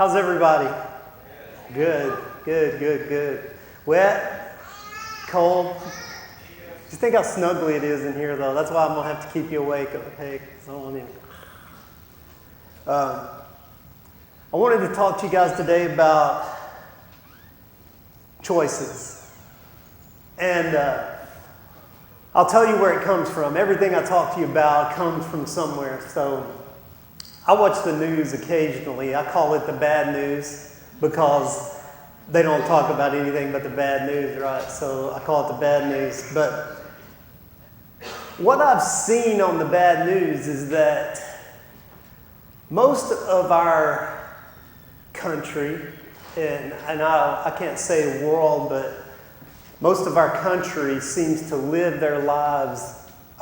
How's everybody? Good, good, good, good. Wet? Cold? Just think how snuggly it is in here, though. That's why I'm going to have to keep you awake, okay? 'Cause I don't want you. I wanted to talk to you guys today about choices. And I'll tell you where it comes from. Everything I talk to you about comes from somewhere. So I watch the news occasionally. I call it the bad news because they don't talk about anything but the bad news, right? So I call it the bad news. But what I've seen on the bad news is that most of our country, and I can't say world, but most of our country seems to live their lives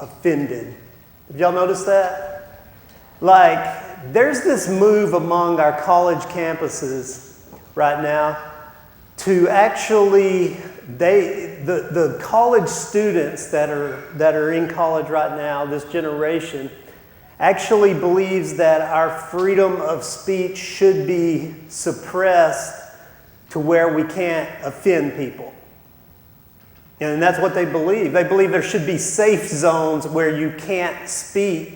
offended. Have y'all noticed that? Like, there's this move among our college campuses right now to actually, the college students that are in college right now, this generation, actually believes that our freedom of speech should be suppressed to where we can't offend people. And that's what they believe. They believe there should be safe zones where you can't speak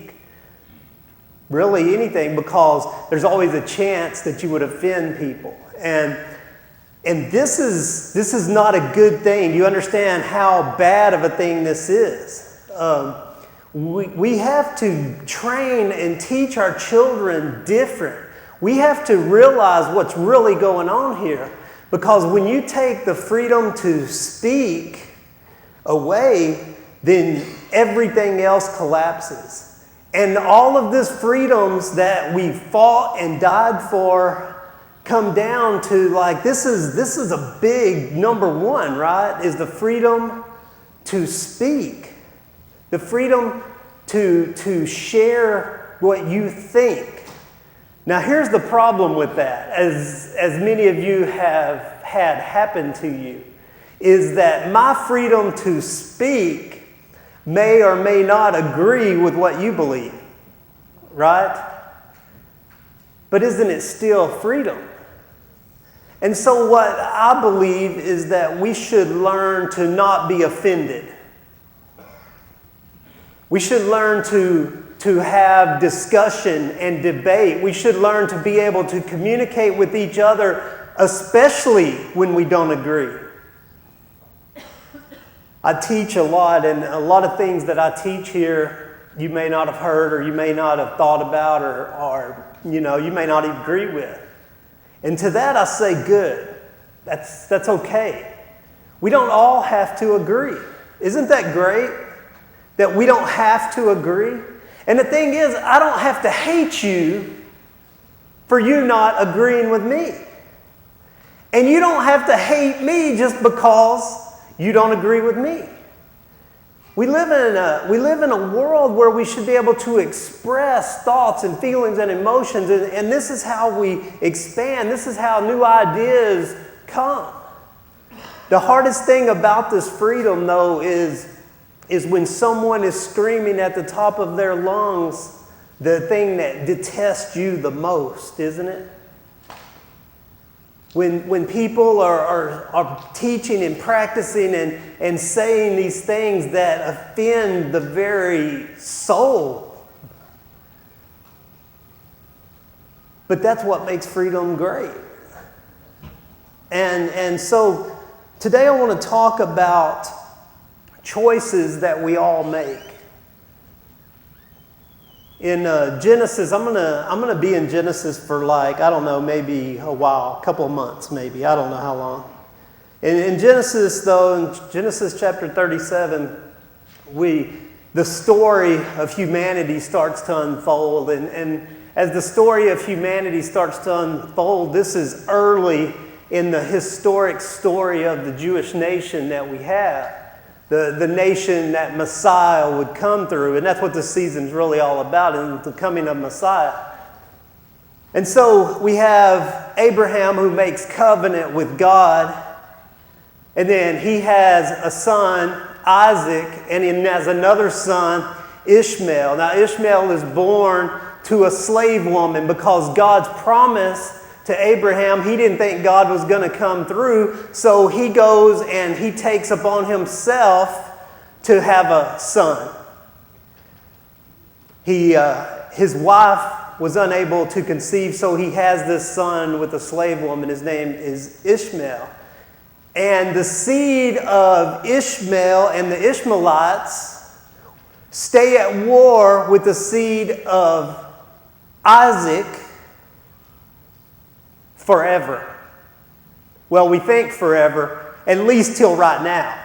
really anything because there's always a chance that you would offend people. And this is not a good thing. You understand how bad of a thing this is. We have to train and teach our children different. We have to realize what's really going on here. Because when you take the freedom to speak away, then everything else collapses. And all of these freedoms that we fought and died for come down to like, this is a big number one, right? Is the freedom to speak. The freedom to share what you think. Now here's the problem with that, as many of you have had happen to you, is that my freedom to speak may or may not agree with what you believe, right? But isn't it still freedom? And so what I believe is that we should learn to not be offended. We should learn to have discussion and debate. We should learn to be able to communicate with each other, especially when we don't agree. I teach a lot, and a lot of things that I teach here you may not have heard or you may not have thought about or you may not agree with. And to that I say good. That's okay. We don't all have to agree. Isn't that great? That we don't have to agree? And the thing is, I don't have to hate you for you not agreeing with me. And you don't have to hate me just because you don't agree with me. We live in a world where we should be able to express thoughts and feelings and emotions, and this is how we expand. This is how new ideas come. The hardest thing about this freedom, though, is when someone is screaming at the top of their lungs the thing that detests you the most, isn't it? When people are teaching and practicing and saying these things that offend the very soul. But that's what makes freedom great. And so today I want to talk about choices that we all make. In Genesis, I'm gonna be in Genesis for maybe a while, a couple of months maybe, I don't know how long. In Genesis though, in Genesis chapter 37, the story of humanity starts to unfold, and as the story of humanity starts to unfold, this is early in the historic story of the Jewish nation that we have. The nation that Messiah would come through. And that's what this season's really all about, and the coming of Messiah. And so we have Abraham who makes covenant with God. And then he has a son, Isaac, and he has another son, Ishmael. Now Ishmael is born to a slave woman because God's promise to Abraham. He didn't think God was going to come through, so he goes and he takes upon himself to have a son. His wife was unable to conceive, so he has this son with a slave woman. His name is Ishmael. And the seed of Ishmael and the Ishmaelites stay at war with the seed of Isaac forever. Well, we think forever, at least till right now.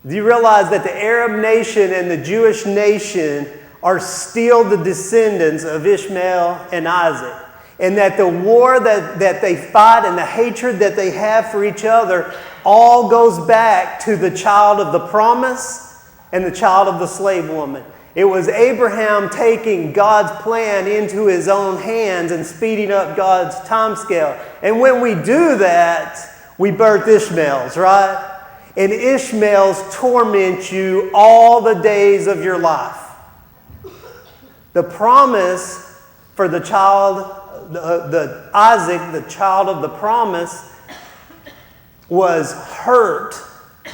Do you realize that the Arab nation and the Jewish nation are still the descendants of Ishmael and Isaac? And that the war that they fight and the hatred that they have for each other all goes back to the child of the promise and the child of the slave woman. It was Abraham taking God's plan into his own hands and speeding up God's timescale. And when we do that, we birth Ishmaels, right? And Ishmaels torment you all the days of your life. The promise for the child, Isaac, the child of the promise, was hurt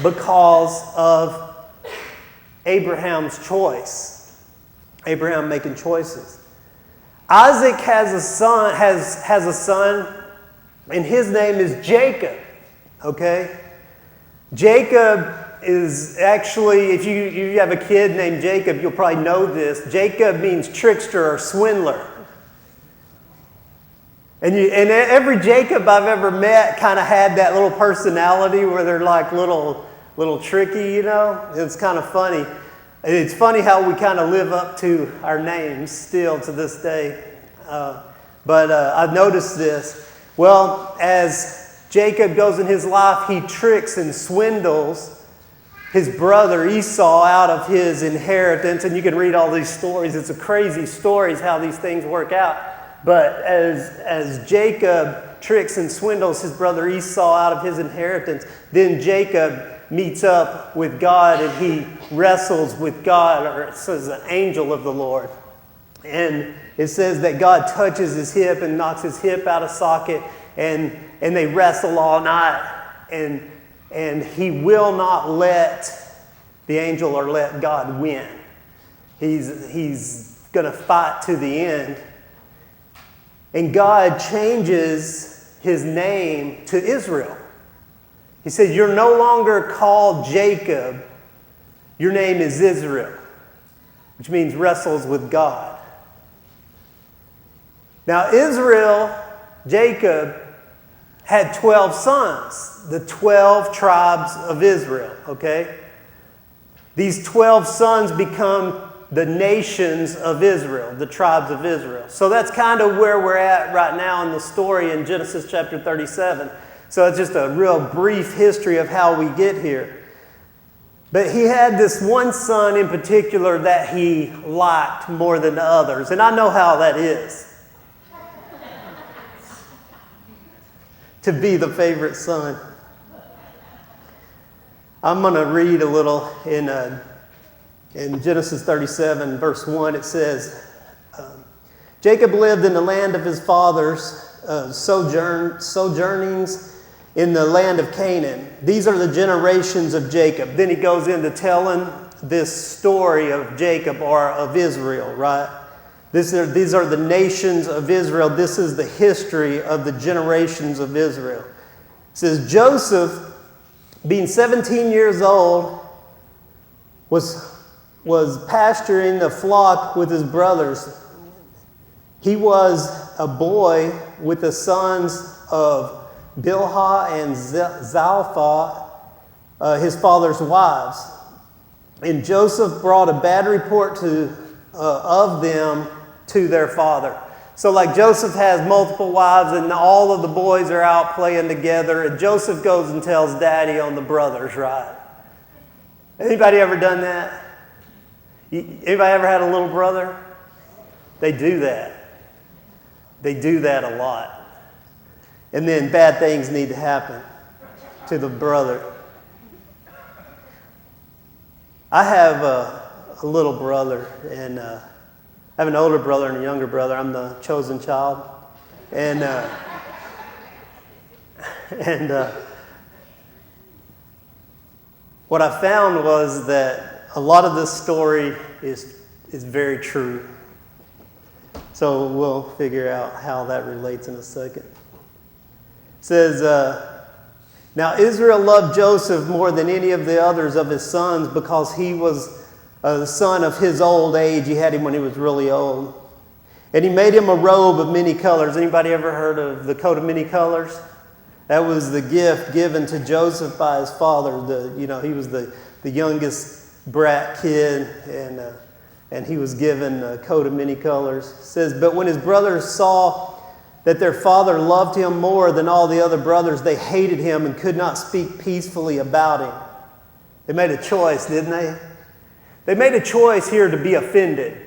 because of Abraham's choice. Abraham making choices. Isaac has a son, and his name is Jacob. Okay? Jacob is actually, if you have a kid named Jacob, you'll probably know this. Jacob means trickster or swindler. And every Jacob I've ever met kind of had that little personality where they're like little tricky, you know? It's kind of funny. It's funny how we kind of live up to our names still to this day. But I've noticed this. Well, as Jacob goes in his life, he tricks and swindles his brother Esau out of his inheritance. And you can read all these stories. It's a crazy stories how these things work out. But as Jacob tricks and swindles his brother Esau out of his inheritance, then Jacob meets up with God and he wrestles with God, or it says an angel of the Lord. And it says that God touches his hip and knocks his hip out of socket, and they wrestle all night. And he will not let the angel or let God win. He's going to fight to the end. And God changes his name to Israel. He said, you're no longer called Jacob. Your name is Israel, which means wrestles with God. Now, Israel, Jacob, had 12 sons, the 12 tribes of Israel, okay? These 12 sons become the nations of Israel, the tribes of Israel. So that's kind of where we're at right now in the story in Genesis chapter 37. So it's just a real brief history of how we get here. But he had this one son in particular that he liked more than the others. And I know how that is. To be the favorite son. I'm going to read a little in Genesis 37, verse 1. It says, Jacob lived in the land of his fathers, sojournings in the land of Canaan. These are the generations of Jacob. Then he goes into telling this story of Jacob or of Israel, right? These are the nations of Israel. This is the history of the generations of Israel. It says, Joseph, being 17 years old, was pasturing the flock with his brothers. He was a boy with the sons of Bilhah and Zalpah, his father's wives. And Joseph brought a bad report of them to their father. So like Joseph has multiple wives and all of the boys are out playing together, and Joseph goes and tells daddy on the brothers, right? Anybody ever done that? Anybody ever had a little brother? They do that. They do that a lot. And then bad things need to happen to the brother. I have a little brother, and I have an older brother and a younger brother. I'm the chosen child. And what I found was that a lot of this story is very true. So we'll figure out how that relates in a second. It says, now Israel loved Joseph more than any of the others of his sons because he was the son of his old age. He had him when he was really old. And he made him a robe of many colors. Anybody ever heard of the coat of many colors? That was the gift given to Joseph by his father. He was the youngest brat kid, and he was given a coat of many colors. It says, but when his brothers saw that their father loved him more than all the other brothers, they hated him and could not speak peacefully about him. They made a choice, didn't they? They made a choice here to be offended.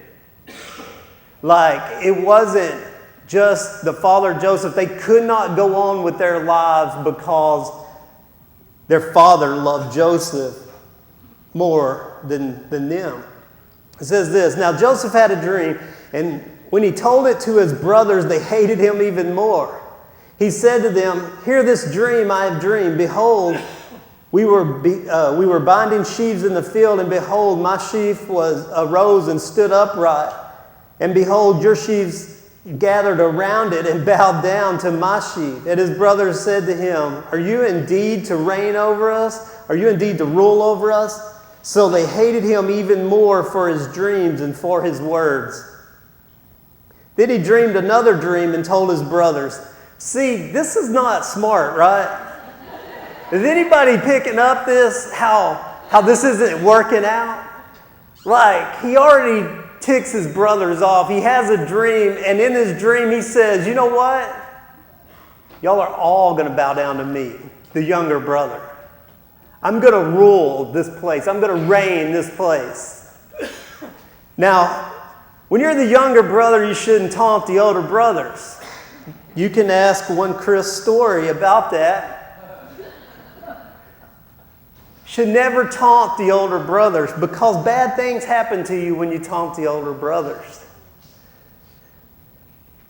Like, it wasn't just the father Joseph. They could not go on with their lives because their father loved Joseph more than them. It says this, now Joseph had a dream, and when he told it to his brothers, they hated him even more. He said to them, hear this dream I have dreamed. Behold, we were binding sheaves in the field, and behold, my sheaf arose and stood upright. And behold, your sheaves gathered around it and bowed down to my sheaf. And his brothers said to him, are you indeed to reign over us? Are you indeed to rule over us? So they hated him even more for his dreams and for his words. Then he dreamed another dream and told his brothers. See, this is not smart, right? Is anybody picking up this, how this isn't working out? Like, he already ticks his brothers off. He has a dream, and in his dream he says, you know what? Y'all are all going to bow down to me, the younger brother. I'm going to rule this place. I'm going to reign this place. Now, when you're the younger brother, you shouldn't taunt the older brothers. You can ask one Chris story about that. Should never taunt the older brothers because bad things happen to you when you taunt the older brothers.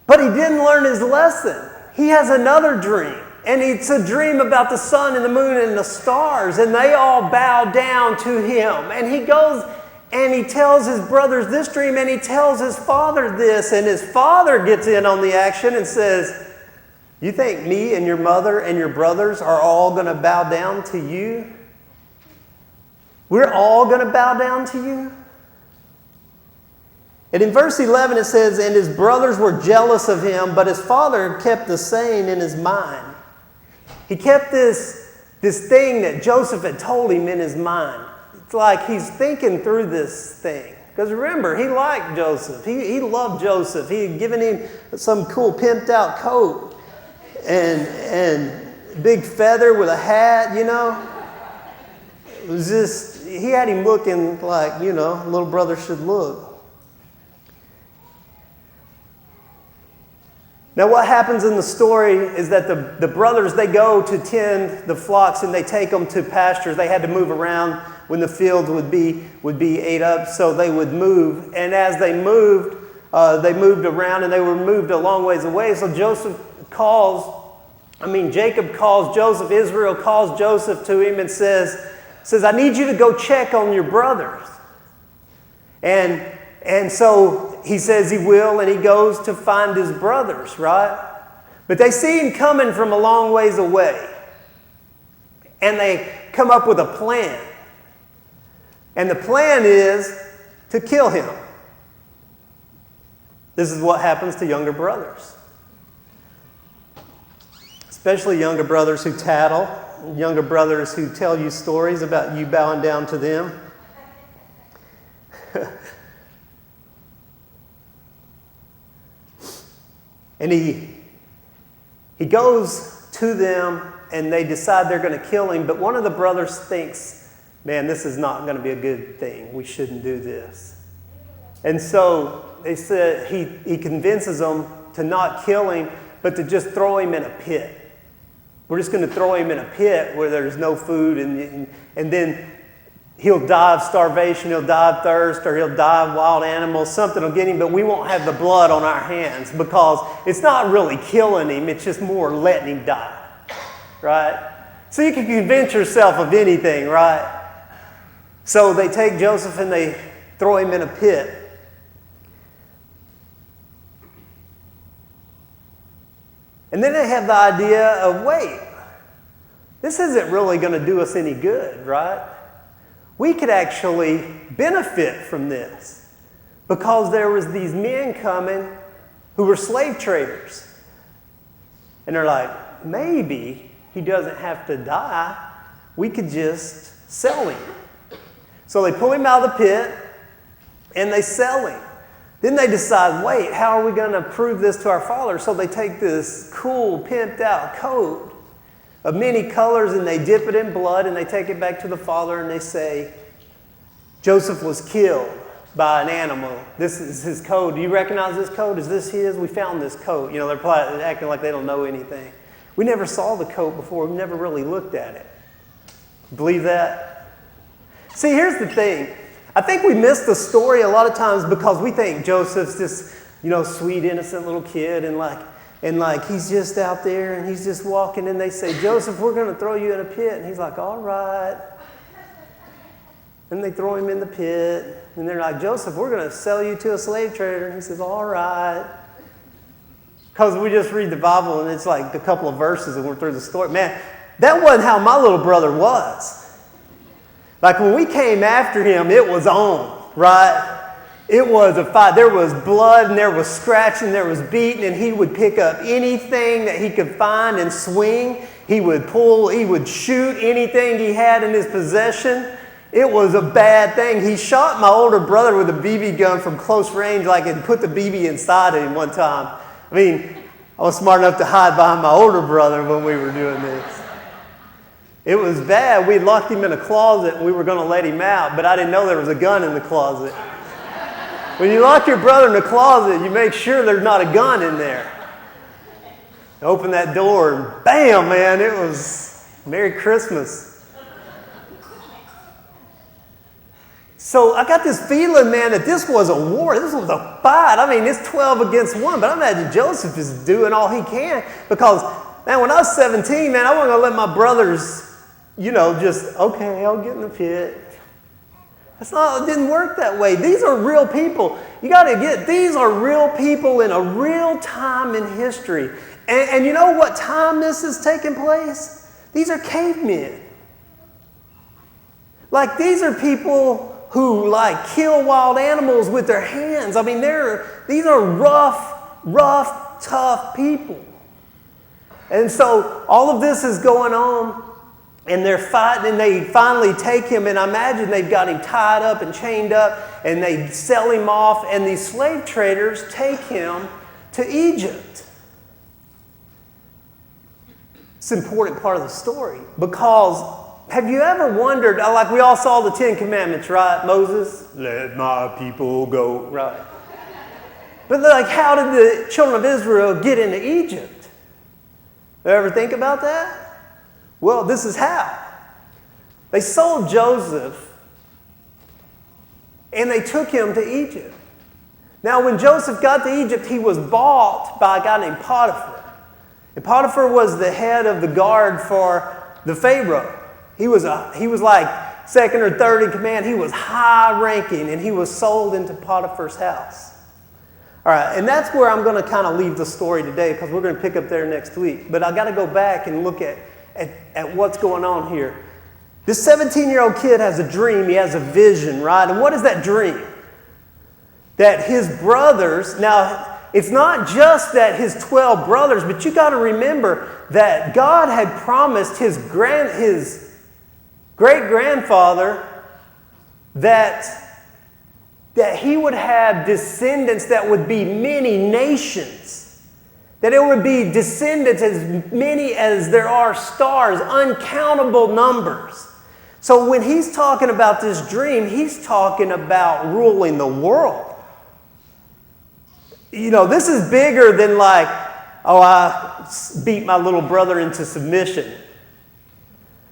But he didn't learn his lesson. He has another dream. And it's a dream about the sun and the moon and the stars. And they all bow down to him. And he goes and he tells his brothers this dream. And he tells his father this. And his father gets in on the action and says, you think me and your mother and your brothers are all going to bow down to you? We're all going to bow down to you? And in verse 11 it says, and his brothers were jealous of him, but his father kept the saying in his mind. He kept this thing that Joseph had told him in his mind. It's like he's thinking through this thing. Because remember, he liked Joseph. He loved Joseph. He had given him some cool pimped out coat and big feather with a hat, you know. It was just, he had him looking like, you know, little brother should look. Now what happens in the story is that the brothers, they go to tend the flocks and they take them to pastures. They had to move around when the fields would be ate up, so they would move. And as they moved around and they were moved a long ways away. So Jacob calls Joseph, Israel calls Joseph to him and says, I need you to go check on your brothers. And so he says he will, and he goes to find his brothers, right? But they see him coming from a long ways away. And they come up with a plan. And the plan is to kill him. This is what happens to younger brothers. Especially younger brothers who tattle, younger brothers who tell you stories about you bowing down to them. And he goes to them and they decide they're going to kill him. But one of the brothers thinks, man, this is not going to be a good thing. We shouldn't do this. And so they said he convinces them to not kill him, but to just throw him in a pit. We're just going to throw him in a pit where there's no food. And then he'll die of starvation, he'll die of thirst, or he'll die of wild animals. Something will get him, but we won't have the blood on our hands because it's not really killing him. It's just more letting him die, right? So you can convince yourself of anything, right? So they take Joseph and they throw him in a pit. And then they have the idea of, wait, this isn't really going to do us any good, right? We could actually benefit from this because there was these men coming who were slave traders. And they're like, maybe he doesn't have to die. We could just sell him. So they pull him out of the pit and they sell him. Then they decide, wait, how are we going to prove this to our father? So they take this cool, pimped out coat of many colors and they dip it in blood and they take it back to the father and they say, Joseph was killed by an animal. This is his coat. Do you recognize this coat? Is this his? We found this coat. You know, they're probably acting like they don't know anything. We never saw the coat before. We never really looked at it. Believe that? See, here's the thing. I think we miss the story a lot of times because we think Joseph's this, sweet, innocent little kid and he's just out there and he's just walking and they say, Joseph, we're going to throw you in a pit. And he's like, all right. And they throw him in the pit and they're like, Joseph, we're going to sell you to a slave trader. And he says, all right. Because we just read the Bible and it's like a couple of verses and we're through the story. Man, that wasn't how my little brother was. Like when we came after him, it was on, right? It was a fight. There was blood and there was scratching, there was beating, and he would pick up anything that he could find and swing. He would pull, he would shoot anything he had in his possession. It was a bad thing. He shot my older brother with a BB gun from close range, and put the BB inside of him one time. I mean, I was smart enough to hide behind my older brother when we were doing this. It was bad. We locked him in a closet and we were going to let him out, but I didn't know there was a gun in the closet. When you lock your brother in the closet, you make sure there's not a gun in there. Open that door and bam, man, it was Merry Christmas. So I got this feeling, man, that this was a war. This was a fight. I mean, it's 12 against 1, but I imagine Joseph is doing all he can because, man, when I was 17, man, I wasn't going to let my brothers, okay, I'll get in the pit. It didn't work that way. These are real people. You got to get, these are real people in a real time in history. And you know what time this is taking place? These are cavemen. These are people who kill wild animals with their hands. I mean, these are rough, tough people. And so all of this is going on, and they're fighting, and they finally take him, and I imagine they've got him tied up and chained up, and they sell him off, and these slave traders take him to Egypt. It's an important part of the story, because have you ever wondered, we all saw the 10 Commandments, right? Moses, let my people go, right? But how did the children of Israel get into Egypt? Ever think about that? Well, this is how. They sold Joseph and they took him to Egypt. Now, when Joseph got to Egypt, he was bought by a guy named Potiphar. And Potiphar was the head of the guard for the Pharaoh. He was like second or third in command. He was high ranking and he was sold into Potiphar's house. All right, and that's where I'm going to kind of leave the story today because we're going to pick up there next week. But I got to go back and look at what's going on here. This 17-year-old kid has a dream. He has a vision, right? And what is that dream? That his brothers, now it's not just that his 12 brothers, but you got to remember that God had promised his great-grandfather that he would have descendants that would be many nations. That it would be descendants as many as there are stars, uncountable numbers. So when he's talking about this dream, he's talking about ruling the world. This is bigger than I beat my little brother into submission.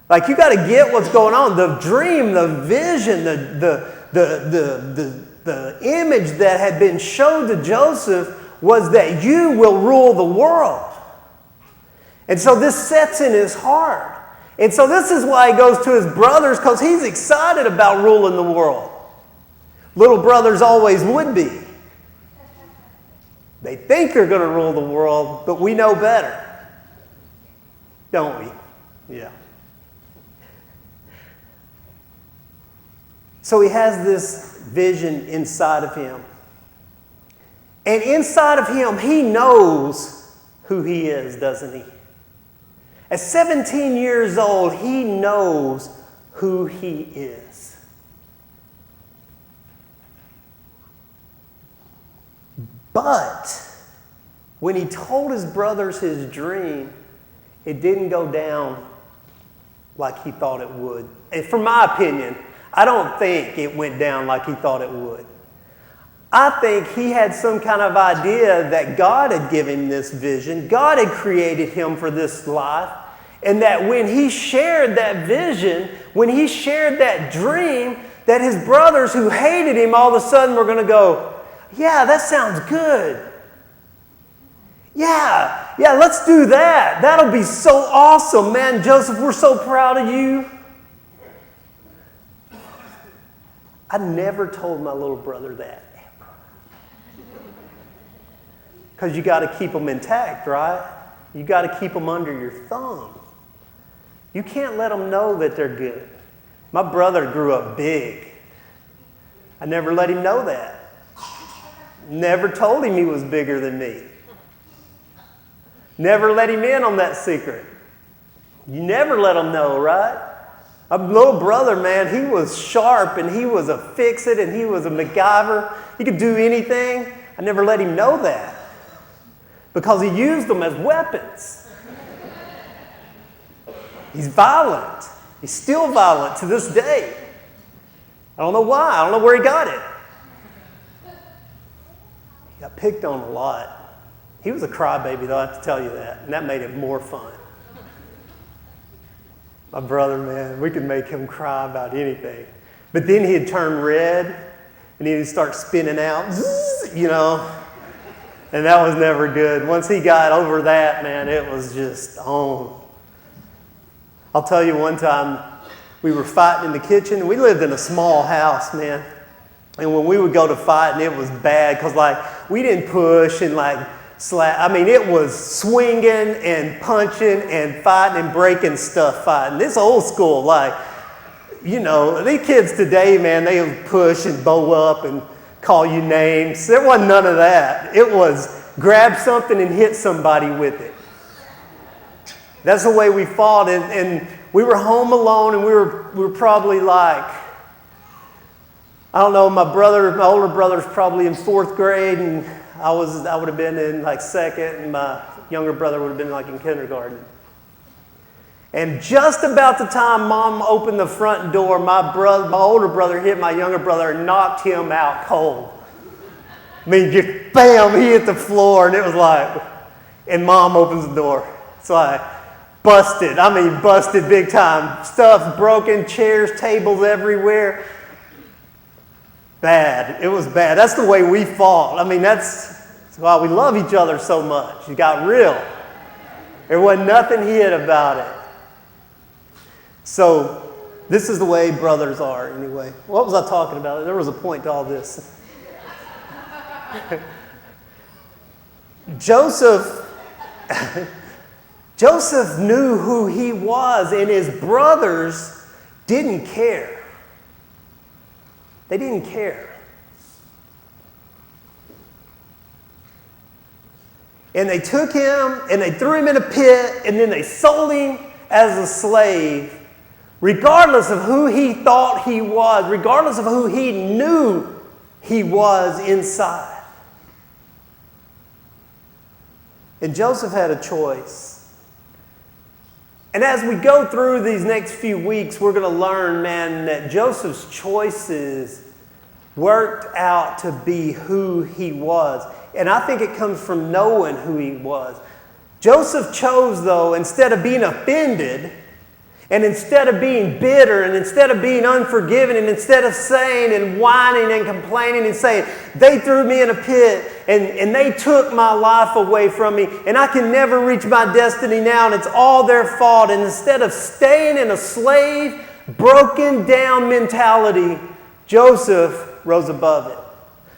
Like, you got to get what's going on. The dream, the vision, the image that had been shown to Joseph was that you will rule the world. And so this sets in his heart. And so this is why he goes to his brothers, because he's excited about ruling the world. Little brothers always would be. They think they're going to rule the world, but we know better. Don't we? Yeah. So he has this vision inside of him. And inside of him, he knows who he is, doesn't he? At 17 years old, he knows who he is. But when he told his brothers his dream, it didn't go down like he thought it would. And from my opinion, I don't think it went down like he thought it would. I think he had some kind of idea that God had given him this vision. God had created him for this life. And that when he shared that vision, when he shared that dream, that his brothers who hated him all of a sudden were going to go, yeah, that sounds good. Yeah, let's do that. That'll be so awesome, man. Joseph, we're so proud of you. I never told my little brother that. Because you got to keep them intact, right? You got to keep them under your thumb. You can't let them know that they're good. My brother grew up big. I never let him know that. Never told him he was bigger than me. Never let him in on that secret. You never let him know, right? My little brother, man, he was sharp and he was a fix-it and he was a MacGyver. He could do anything. I never let him know that because he used them as weapons. He's violent. He's still violent to this day. I don't know why. I don't know where he got it. He got picked on a lot. He was a crybaby, though, I have to tell you that. And that made it more fun. My brother, man, we could make him cry about anything. But then he'd turn red and he'd start spinning out, you know. And that was never good. Once he got over that, man, it was just on. I'll tell you one time, we were fighting in the kitchen. We lived in a small house, man. And when we would go to fighting, it was bad because, like, we didn't push and, like, slap. I mean, it was swinging and punching and fighting and breaking stuff fighting. This old school, like, you know, these kids today, man, they push and bow up and call you names. There wasn't none of that. It was grab something and hit somebody with it. That's the way we fought. And we were home alone, and we were probably like, I don't know, my older brother's probably in 4th grade, and I would have been in like 2nd, and my younger brother would have been like in kindergarten. And just about the time Mom opened the front door, my older brother hit my younger brother and knocked him out cold. I mean, just bam, he hit the floor, and it was like, and Mom opens the door. It's like, busted. I mean, busted big time. Stuff broken, chairs, tables everywhere. Bad. It was bad. That's the way we fought. I mean, that's why we love each other so much. It got real. There wasn't nothing hid about it. So, this is the way brothers are, anyway. What was I talking about? There was a point to all this. Joseph knew who he was, and his brothers didn't care. They didn't care. And they took him and they threw him in a pit, and then they sold him as a slave, regardless of who he thought he was, regardless of who he knew he was inside. And Joseph had a choice. And as we go through these next few weeks, we're going to learn, man, that Joseph's choices worked out to be who he was. And I think it comes from knowing who he was. Joseph chose, though, instead of being offended, And instead of being bitter and instead of being unforgiving and instead of saying and whining and complaining and saying, they threw me in a pit and they took my life away from me and I can never reach my destiny now and it's all their fault. And instead of staying in a slave, broken down mentality, Joseph rose above it.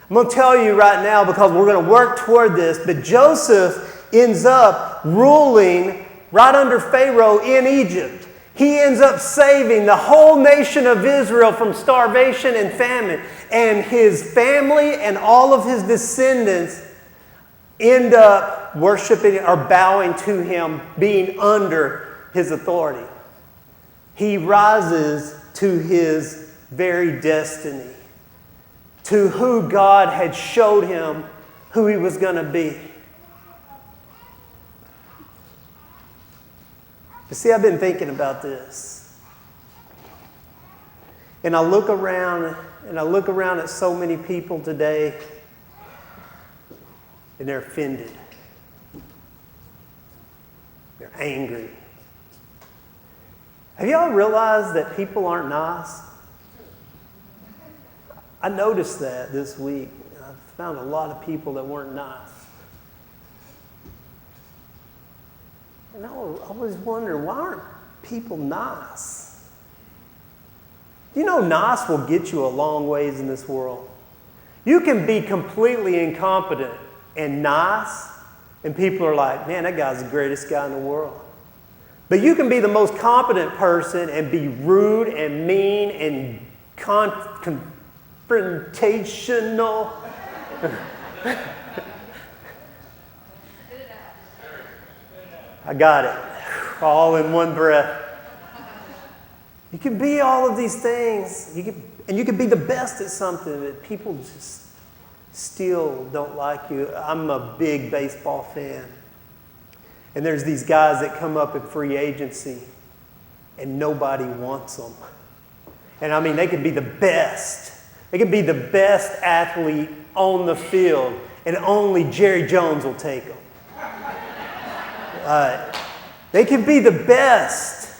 I'm going to tell you right now because we're going to work toward this, but Joseph ends up ruling right under Pharaoh in Egypt. He ends up saving the whole nation of Israel from starvation and famine. And his family and all of his descendants end up worshiping or bowing to him, being under his authority. He rises to his very destiny, to who God had showed him who he was going to be. But see, I've been thinking about this. And I look around at so many people today, and they're offended. They're angry. Have y'all realized that people aren't nice? I noticed that this week. I found a lot of people that weren't nice. And I always wonder, why aren't people nice? You know, nice will get you a long ways in this world. You can be completely incompetent and nice, and people are like, man, that guy's the greatest guy in the world. But you can be the most competent person and be rude and mean and confrontational. I got it. All in one breath. You can be all of these things. You can be the best at something that people just still don't like you. I'm a big baseball fan. And there's these guys that come up in free agency and nobody wants them. And I mean, they could be the best. They could be the best athlete on the field and only Jerry Jones will take them. They can be the best,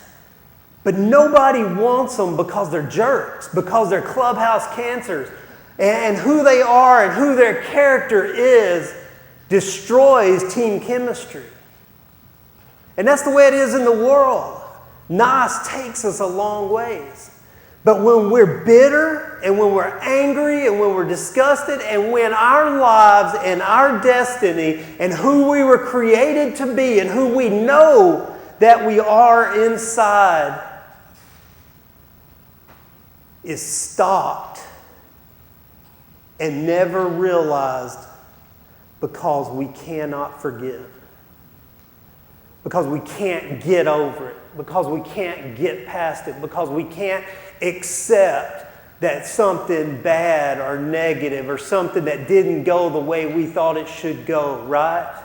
but nobody wants them because they're jerks, because they're clubhouse cancers. And who they are and who their character is destroys team chemistry. And that's the way it is in the world. Nice takes us a long ways. But when we're bitter and when we're angry and when we're disgusted and when our lives and our destiny and who we were created to be and who we know that we are inside is stopped and never realized because we cannot forgive. Because we can't get over it. Because we can't get past it. Because we can't accept that something bad or negative or something that didn't go the way we thought it should go, right?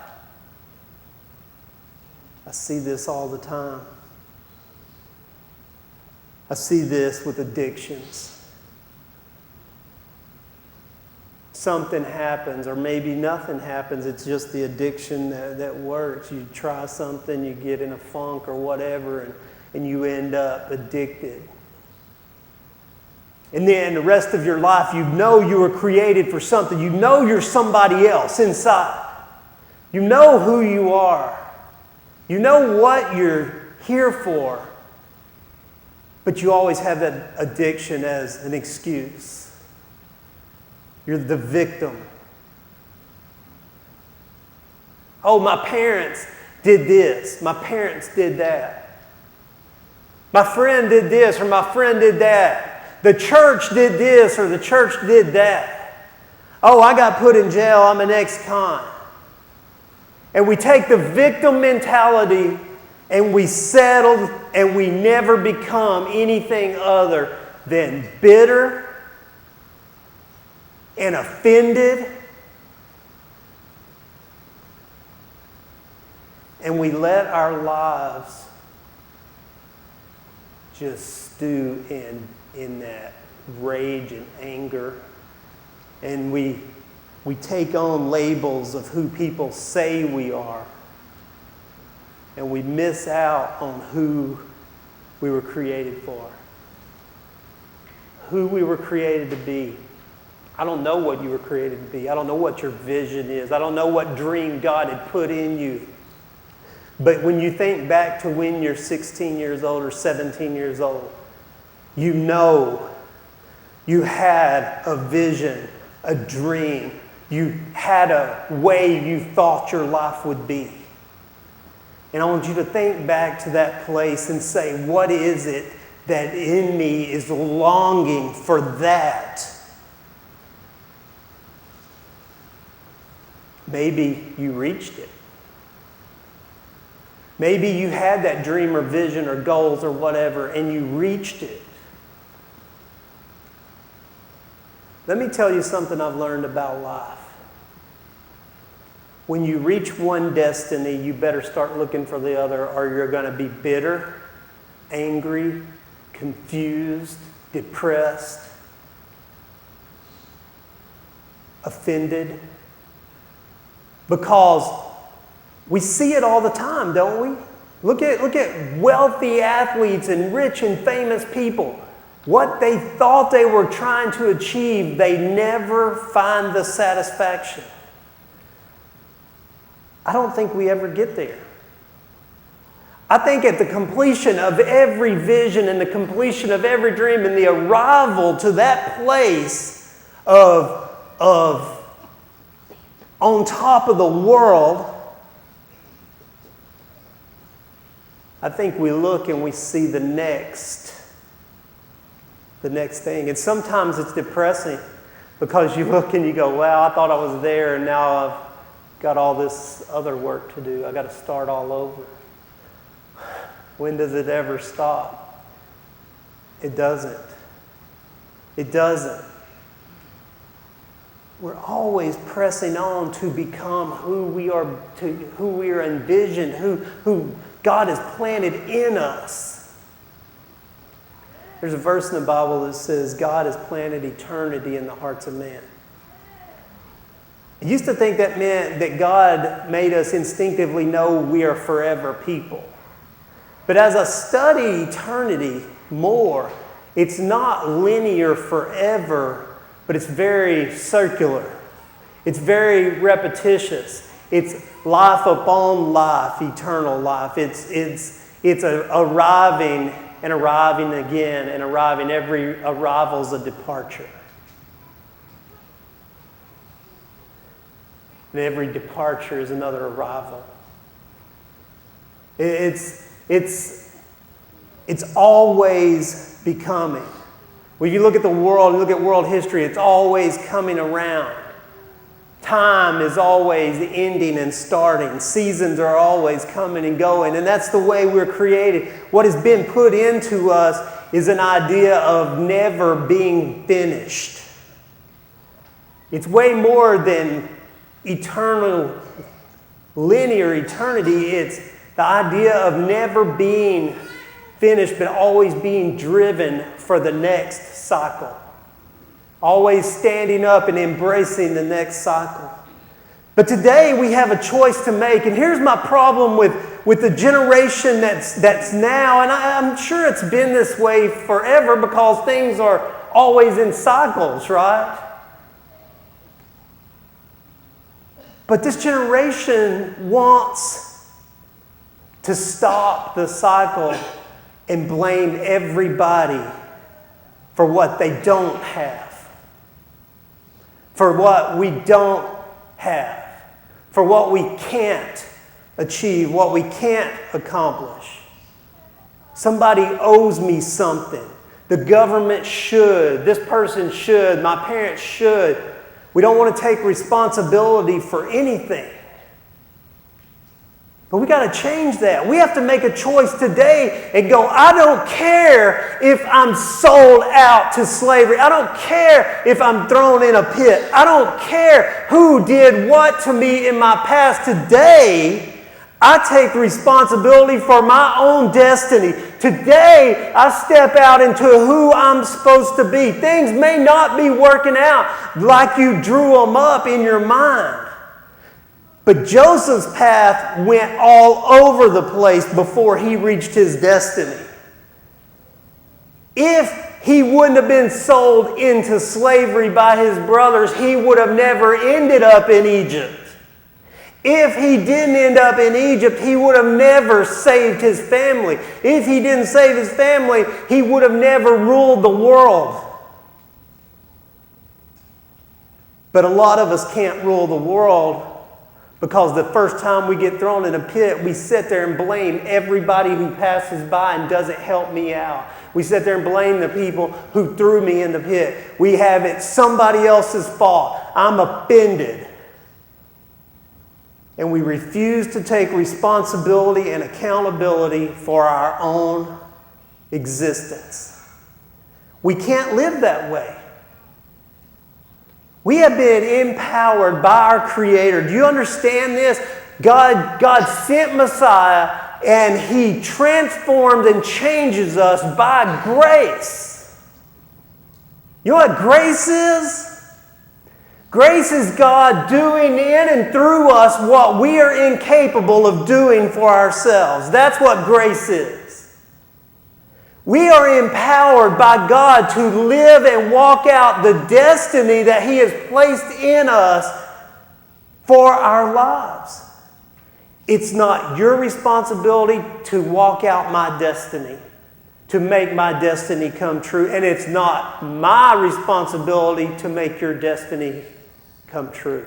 I see this all the time. I see this with addictions. Something happens, or maybe nothing happens. It's just the addiction that works. You try something, you get in a funk or whatever, and you end up addicted. And then the rest of your life, you know you were created for something. You know you're somebody else inside. You know who you are. You know what you're here for. But you always have that addiction as an excuse. You're the victim. Oh, my parents did this. My parents did that. My friend did this or my friend did that. The church did this or the church did that. Oh, I got put in jail. I'm an ex-con. And we take the victim mentality and we settle and we never become anything other than bitter and offended. And we let our lives just stew in that rage and anger. And we take on labels of who people say we are. And we miss out on who we were created for. Who we were created to be. I don't know what you were created to be. I don't know what your vision is. I don't know what dream God had put in you. But when you think back to when you're 16 years old or 17 years old, you know you had a vision, a dream. You had a way you thought your life would be. And I want you to think back to that place and say, what is it that in me is longing for that? Maybe you reached it. Maybe you had that dream or vision or goals or whatever, and you reached it. Let me tell you something I've learned about life. When you reach one destiny, you better start looking for the other, or you're going to be bitter, angry, confused, depressed, offended. Because we see it all the time, don't we? Look at wealthy athletes and rich and famous people. What they thought they were trying to achieve, they never find the satisfaction. I don't think we ever get there. I think at the completion of every vision and the completion of every dream and the arrival to that place of on top of the world, I think we look and we see the next thing. And sometimes it's depressing because you look and you go, wow, I thought I was there and now I've got all this other work to do. I got to start all over. When does it ever stop? It doesn't. It doesn't. We're always pressing on to become who we are envisioned, who God has planted in us. There's a verse in the Bible that says God has planted eternity in the hearts of man. I used to think that meant that God made us instinctively know we are forever people. But as I study eternity more, it's not linear forever, but it's very circular. It's very repetitious. It's life upon life, eternal life. It's arriving and arriving again and arriving. Every arrival's a departure. And every departure is another arrival. It's always becoming. When you look at the world, look at world history, it's always coming around. Time is always ending and starting. Seasons are always coming and going. And that's the way we're created. What has been put into us is an idea of never being finished. It's way more than eternal, linear eternity. It's the idea of never being finished, but always being driven for the next cycle. Always standing up and embracing the next cycle. But today we have a choice to make. And here's my problem with the generation that's now. And I'm sure it's been this way forever because things are always in cycles, right? But this generation wants to stop the cycle and blame everybody for what they don't have, for what we don't have, for what we can't achieve, what we can't accomplish. Somebody owes me something. The government should. This person should. My parents should. We don't want to take responsibility for anything. But we got to change that. We have to make a choice today and go, I don't care if I'm sold out to slavery. I don't care if I'm thrown in a pit. I don't care who did what to me in my past. Today, I take responsibility for my own destiny. Today, I step out into who I'm supposed to be. Things may not be working out like you drew them up in your mind. But Joseph's path went all over the place before he reached his destiny. If he wouldn't have been sold into slavery by his brothers, he would have never ended up in Egypt. If he didn't end up in Egypt, he would have never saved his family. If he didn't save his family, he would have never ruled the world. But a lot of us can't rule the world because the first time we get thrown in a pit, we sit there and blame everybody who passes by and doesn't help me out. We sit there and blame the people who threw me in the pit. We have it somebody else's fault. I'm offended. And we refuse to take responsibility and accountability for our own existence. We can't live that way. We have been empowered by our Creator. Do you understand this? God sent Messiah and He transforms and changes us by grace. You know what grace is? Grace is God doing in and through us what we are incapable of doing for ourselves. That's what grace is. We are empowered by God to live and walk out the destiny that He has placed in us for our lives. It's not your responsibility to walk out my destiny, to make my destiny come true. And it's not my responsibility to make your destiny come true.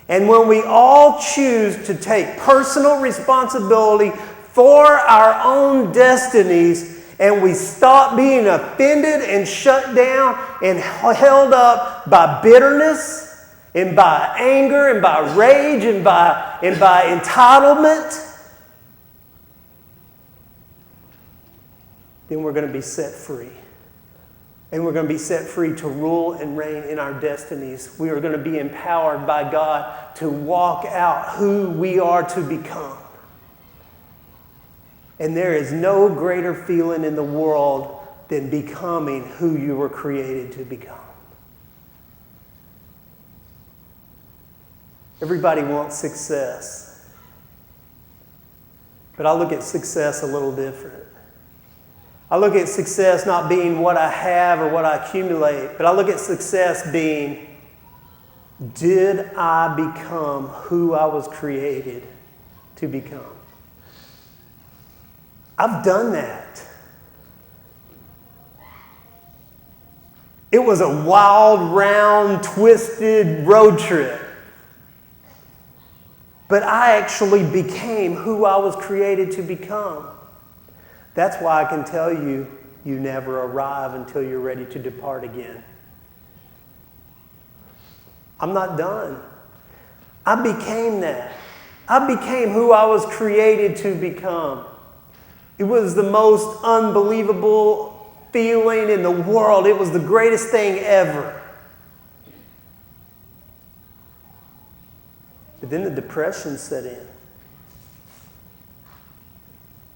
And when we all choose to take personal responsibility for our own destinies, and we stop being offended and shut down and held up by bitterness and by anger and by rage and by entitlement, then we're going to be set free. And we're going to be set free to rule and reign in our destinies. We are going to be empowered by God to walk out who we are to become. And there is no greater feeling in the world than becoming who you were created to become. Everybody wants success. But I look at success a little different. I look at success not being what I have or what I accumulate, but I look at success being, did I become who I was created to become? I've done that. It was a wild, round, twisted road trip. But I actually became who I was created to become. That's why I can tell you, you never arrive until you're ready to depart again. I'm not done. I became that. I became who I was created to become. It was the most unbelievable feeling in the world. It was the greatest thing ever. But then the depression set in.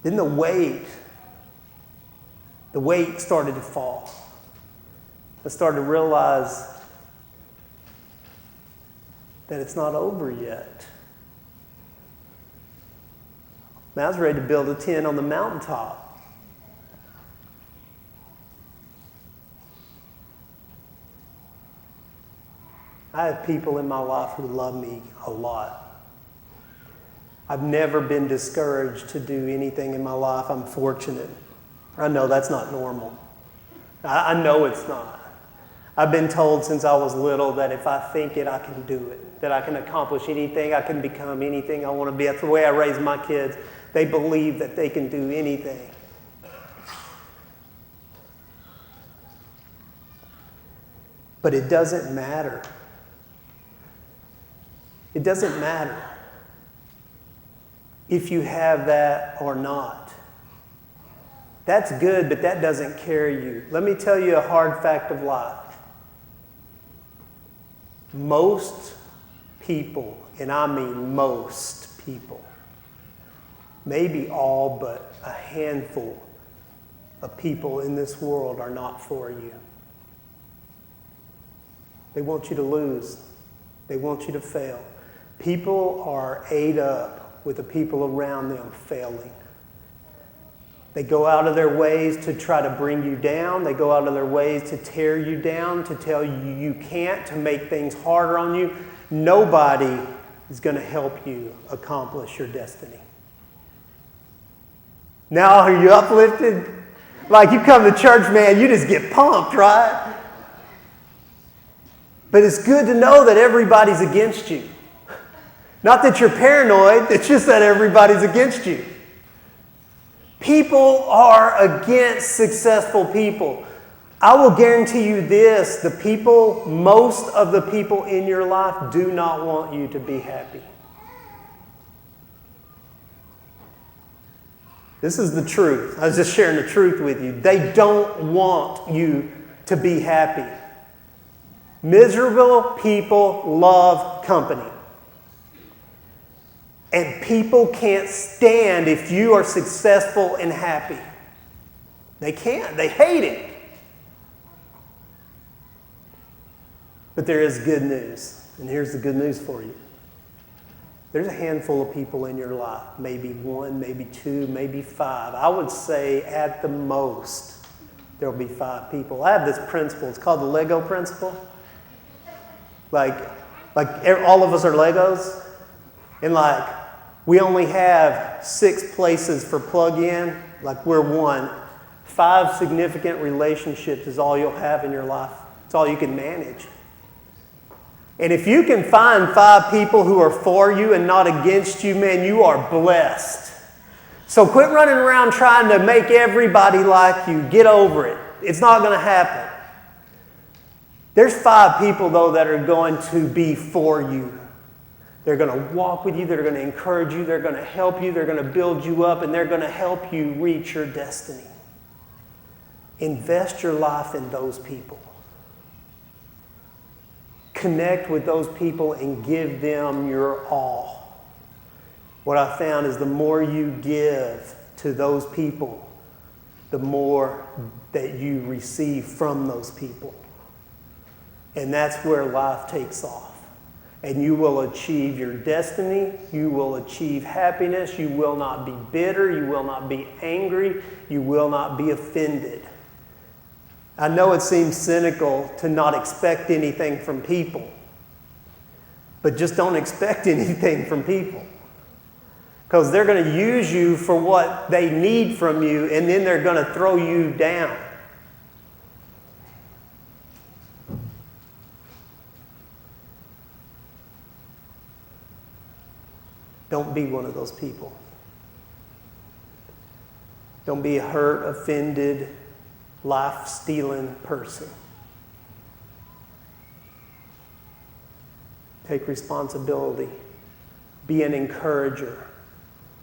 Then the weight started to fall. I started to realize that it's not over yet. I was ready to build a tent on the mountaintop. I have people in my life who love me a lot. I've never been discouraged to do anything in my life. I'm fortunate. I know that's not normal. I know it's not. I've been told since I was little that if I think it, I can do it. That I can accomplish anything, I can become anything I want to be. That's the way I raise my kids. They believe that they can do anything. But it doesn't matter. It doesn't matter if you have that or not. That's good, but that doesn't carry you. Let me tell you a hard fact of life. Most people, and I mean most people, maybe all but a handful of people in this world are not for you. They want you to lose. They want you to fail. People are ate up with the people around them failing. They go out of their ways to try to bring you down. They go out of their ways to tear you down, to tell you you can't, to make things harder on you. Nobody is going to help you accomplish your destiny. Now, are you uplifted? Like you come to church, man, you just get pumped, right? But it's good to know that everybody's against you. Not that you're paranoid, it's just that everybody's against you. People are against successful people. I will guarantee you this, most of the people in your life do not want you to be happy. This is the truth. I was just sharing the truth with you. They don't want you to be happy. Miserable people love company. And people can't stand if you are successful and happy. They can't. They hate it. But there is good news. And here's the good news for you. There's a handful of people in your life. Maybe one, maybe two, maybe five. I would say at the most, there will be 5 people. I have this principle. It's called the Lego principle. Like all of us are Legos. And we only have 6 places for plug-in. Like we're one. 5 significant relationships is all you'll have in your life. It's all you can manage. And if you can find 5 people who are for you and not against you, man, you are blessed. So quit running around trying to make everybody like you. Get over it. It's not going to happen. There's 5 people, though, that are going to be for you. They're going to walk with you. They're going to encourage you. They're going to help you. They're going to build you up. And they're going to help you reach your destiny. Invest your life in those people. Connect with those people and give them your all. What I found is the more you give to those people, the more that you receive from those people. And that's where life takes off. And you will achieve your destiny. You will achieve happiness. You will not be bitter. You will not be angry. You will not be offended. I know it seems cynical to not expect anything from people. But just don't expect anything from people. Because they're going to use you for what they need from you, and then they're going to throw you down. Don't be one of those people. Don't be a hurt, offended, life-stealing person. Take responsibility. Be an encourager.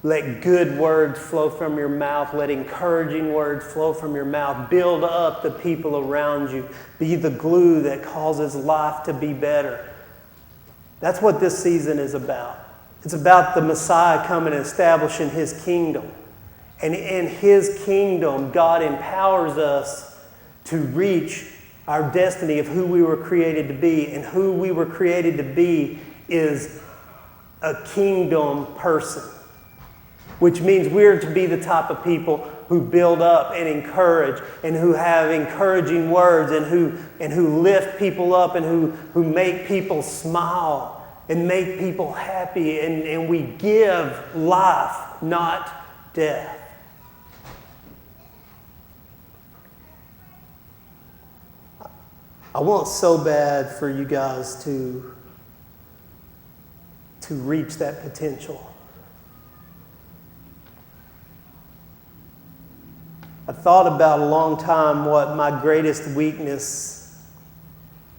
Let good words flow from your mouth. Let encouraging words flow from your mouth. Build up the people around you. Be the glue that causes life to be better. That's what this season is about. It's about the Messiah coming and establishing His kingdom. And in His kingdom, God empowers us to reach our destiny of who we were created to be. And who we were created to be is a kingdom person. Which means we're to be the type of people who build up and encourage and who have encouraging words and who lift people up and who make people smile and make people happy. And we give life, not death. I want so bad for you guys to reach that potential. I thought about a long time what my greatest weakness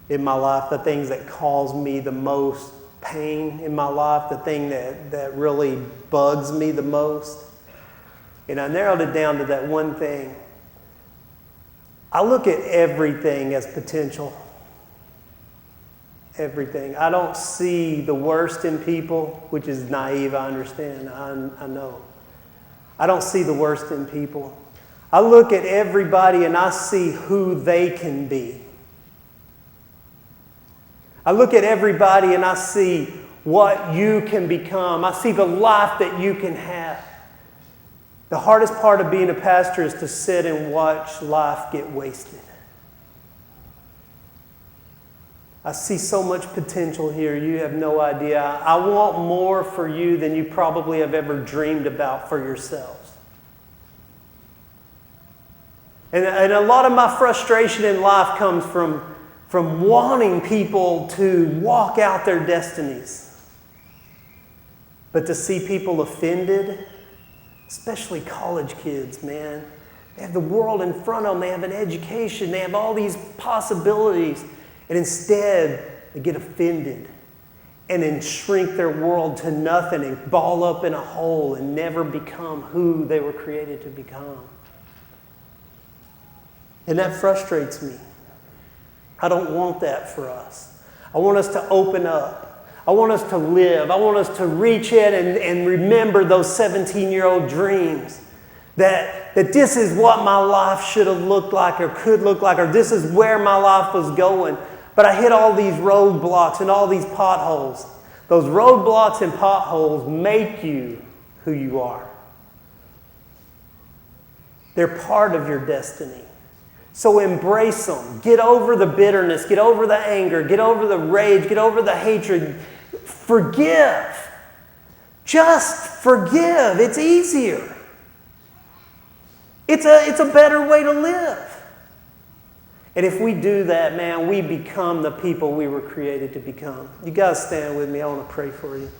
in my life, the things that cause me the most pain in my life, the thing that really bugs me the most. And I narrowed it down to that one thing. I look at everything as potential. Everything. I don't see the worst in people, which is naive, I understand. I know. I don't see the worst in people. I look at everybody and I see who they can be. I look at everybody and I see what you can become. I see the life that you can have. The hardest part of being a pastor is to sit and watch life get wasted. I see so much potential here, you have no idea. I want more for you than you probably have ever dreamed about for yourselves. And a lot of my frustration in life comes from wanting people to walk out their destinies. But to see people offended, especially college kids, man. They have the world in front of them. They have an education. They have all these possibilities. And instead, they get offended and then shrink their world to nothing and ball up in a hole and never become who they were created to become. And that frustrates me. I don't want that for us. I want us to open up. I want us to live. I want us to reach in and remember those 17-year-old dreams. That this is what my life should have looked like or could look like, or this is where my life was going. But I hit all these roadblocks and all these potholes. Those roadblocks and potholes make you who you are. They're part of your destiny. So embrace them. Get over the bitterness. Get over the anger. Get over the rage. Get over the hatred. Forgive. Just forgive. It's easier. It's a better way to live. And if we do that, man, we become the people we were created to become. You guys stand with me. I want to pray for you.